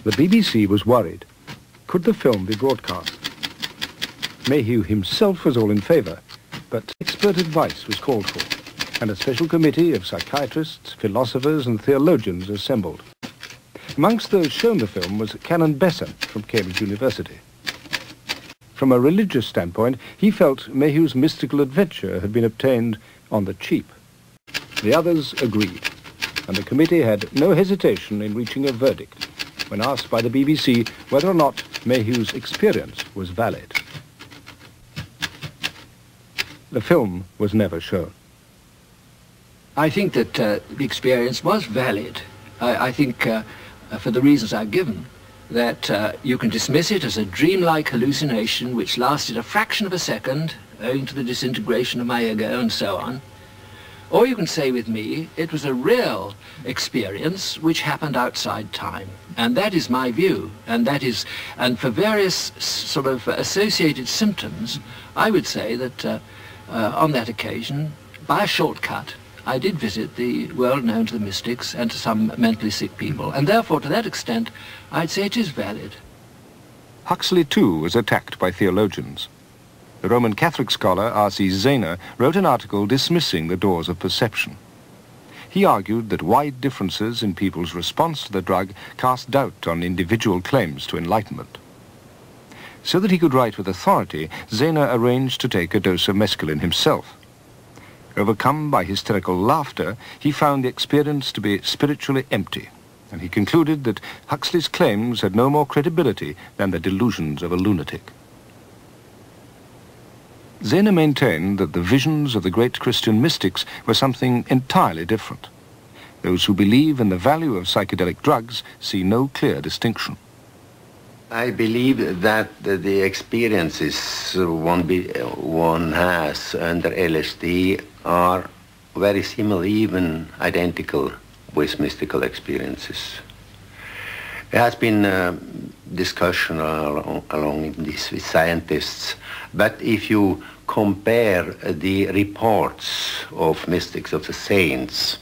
The BBC was worried. Could the film be broadcast? Mayhew himself was all in favour, but expert advice was called for, and a special committee of psychiatrists, philosophers and theologians assembled. Amongst those shown the film was Canon Besser from Cambridge University. From a religious standpoint, he felt Mayhew's mystical adventure had been obtained on the cheap. The others agreed, and the committee had no hesitation in reaching a verdict when asked by the BBC whether or not Mayhew's experience was valid. The film was never shown. I think that the experience was valid. I think, for the reasons I've given, that you can dismiss it as a dreamlike hallucination which lasted a fraction of a second, owing to the disintegration of my ego and so on. Or you can say with me, it was a real experience which happened outside time. And that is my view. And for various sort of associated symptoms, I would say that on that occasion, by a shortcut, I did visit the world known to the mystics and to some mentally sick people. And therefore, to that extent, I'd say it is valid. Huxley, too, was attacked by theologians. The Roman Catholic scholar R.C. Zehner wrote an article dismissing the doors of perception. He argued that wide differences in people's response to the drug cast doubt on individual claims to enlightenment. So that he could write with authority, Zehner arranged to take a dose of mescaline himself. Overcome by hysterical laughter, he found the experience to be spiritually empty, and he concluded that Huxley's claims had no more credibility than the delusions of a lunatic. Zehner maintained that the visions of the great Christian mystics were something entirely different. Those who believe in the value of psychedelic drugs see no clear distinction. I believe that the experiences one has under LSD are very similar, even identical with mystical experiences. There has been discussion along this with scientists, but if you compare the reports of mystics, of the saints,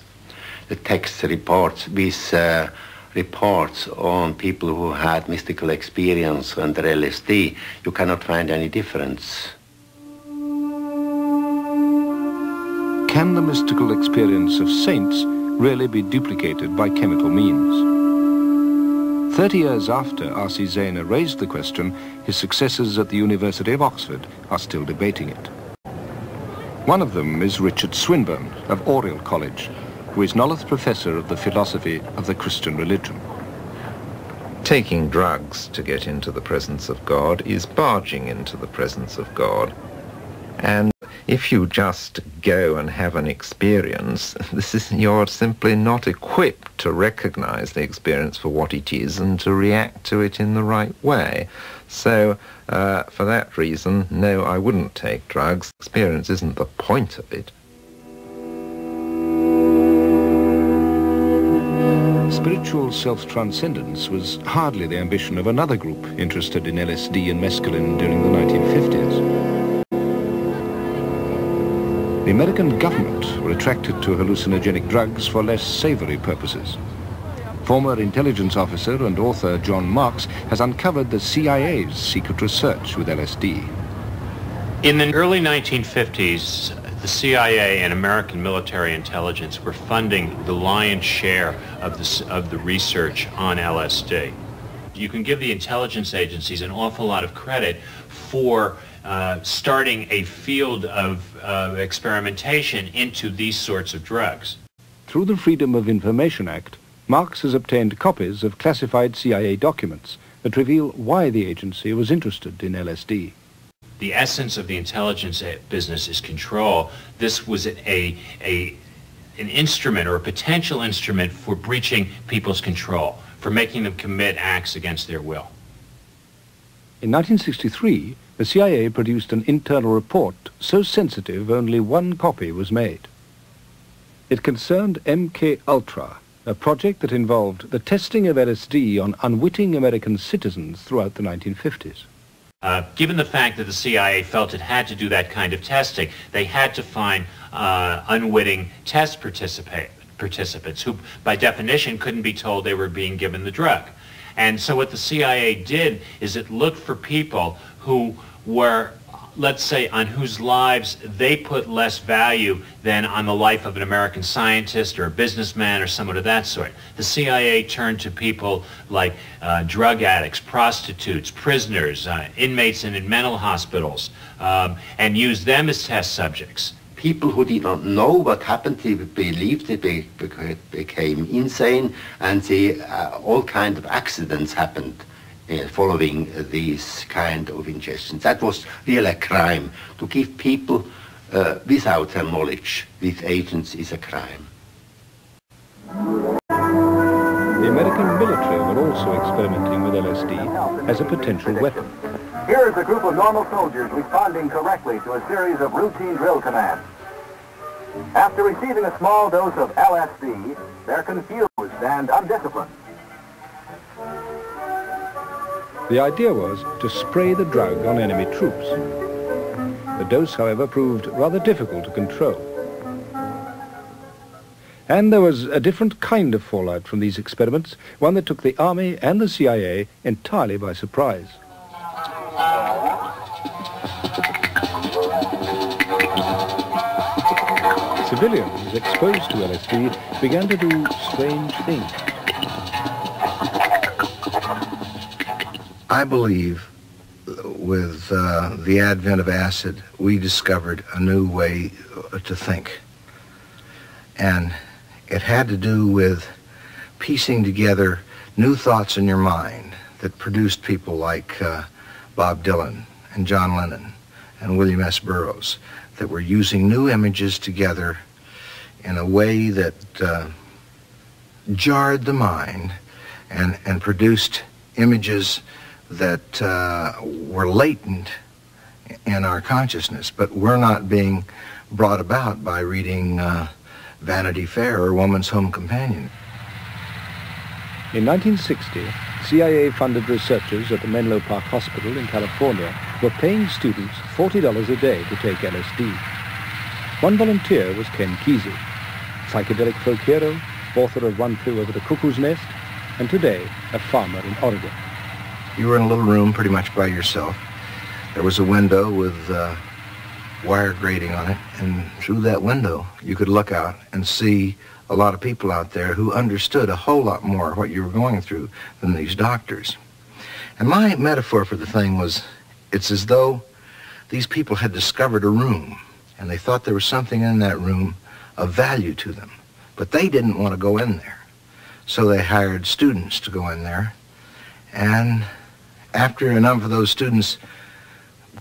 the text reports with reports on people who had mystical experience under LSD, you cannot find any difference. Can the mystical experience of saints really be duplicated by chemical means? 30 years after R.C. Zehner raised the question, his successors at the University of Oxford are still debating it. One of them is Richard Swinburne of Oriel College, who is Nolloth Professor of the Philosophy of the Christian Religion. Taking drugs to get into the presence of God is barging into the presence of God. And if you just go and have an experience, you're simply not equipped to recognize the experience for what it is and to react to it in the right way. So, for that reason, no, I wouldn't take drugs. Experience isn't the point of it. Spiritual self-transcendence was hardly the ambition of another group interested in LSD and mescaline during the 1950s. The American government were attracted to hallucinogenic drugs for less savory purposes. Former intelligence officer and author John Marks has uncovered the CIA's secret research with LSD. In the early 1950s, the CIA and American military intelligence were funding the lion's share of the research on LSD. You can give the intelligence agencies an awful lot of credit for starting a field of experimentation into these sorts of drugs. Through the Freedom of Information Act, Marks has obtained copies of classified CIA documents that reveal why the agency was interested in LSD. The essence of the intelligence business is control. This was an instrument or a potential instrument for breaching people's control, for making them commit acts against their will. In 1963, the CIA produced an internal report so sensitive only one copy was made. It concerned MK Ultra, a project that involved the testing of LSD on unwitting American citizens throughout the 1950s. Given the fact that the CIA felt it had to do that kind of testing, they had to find unwitting test participants who, by definition, couldn't be told they were being given the drug. And so what the CIA did is it looked for people who were, let's say, on whose lives they put less value than on the life of an American scientist or a businessman or someone of that sort. The CIA turned to people like drug addicts, prostitutes, prisoners, inmates in mental hospitals, and used them as test subjects. People who did not know what happened, they believed they became insane, and all kinds of accidents happened following these kind of ingestions. That was really a crime. To give people without their knowledge with agents is a crime. The American military were also experimenting with LSD as a potential weapon. Here is a group of normal soldiers responding correctly to a series of routine drill commands. After receiving a small dose of LSD, they're confused and undisciplined. The idea was to spray the drug on enemy troops. The dose, however, proved rather difficult to control. And there was a different kind of fallout from these experiments, one that took the Army and the CIA entirely by surprise. Civilians exposed to LSD began to do strange things. I believe with the advent of acid, we discovered a new way to think. And it had to do with piecing together new thoughts in your mind that produced people like Bob Dylan and John Lennon and William S. Burroughs, that were using new images together in a way that jarred the mind and produced images that were latent in our consciousness, but were not being brought about by reading Vanity Fair or Woman's Home Companion. In 1960, CIA-funded researchers at the Menlo Park Hospital in California were paying students $40 a day to take LSD. One volunteer was Ken Kesey, psychedelic folk hero, author of One Flew Over the Cuckoo's Nest, and today a farmer in Oregon. You were in a little room pretty much by yourself. There was a window with wire grating on it, and through that window you could look out and see a lot of people out there who understood a whole lot more what you were going through than these doctors. And my metaphor for the thing was, it's as though these people had discovered a room, and they thought there was something in that room of value to them, but they didn't want to go in there. So they hired students to go in there, and after enough of those students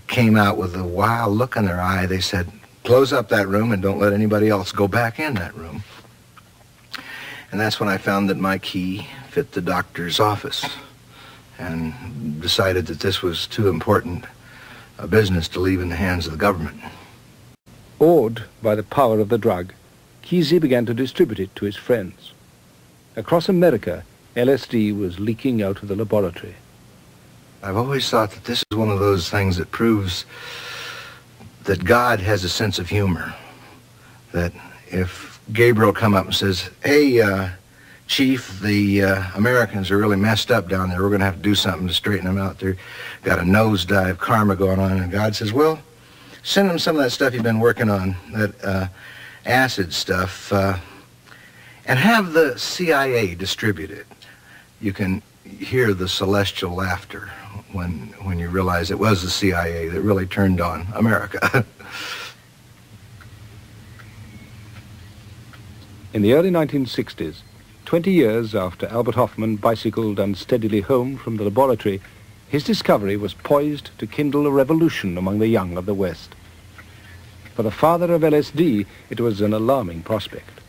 came out with a wild look in their eye, they said, close up that room and don't let anybody else go back in that room. And that's when I found that my key fit the doctor's office, and decided that this was too important a business to leave in the hands of the government. Awed by the power of the drug, Kesey began to distribute it to his friends. Across America, LSD was leaking out of the laboratory. I've always thought that this is one of those things that proves that God has a sense of humor. That if Gabriel come up and says, hey, Chief, the Americans are really messed up down there. We're going to have to do something to straighten them out. They've got a nosedive karma going on. And God says, well, send them some of that stuff you've been working on, that acid stuff, and have the CIA distribute it. You can hear the celestial laughter when you realize it was the CIA that really turned on America. In the early 1960s, 20 years after Albert Hofmann bicycled unsteadily home from the laboratory, his discovery was poised to kindle a revolution among the young of the West. For the father of LSD, it was an alarming prospect.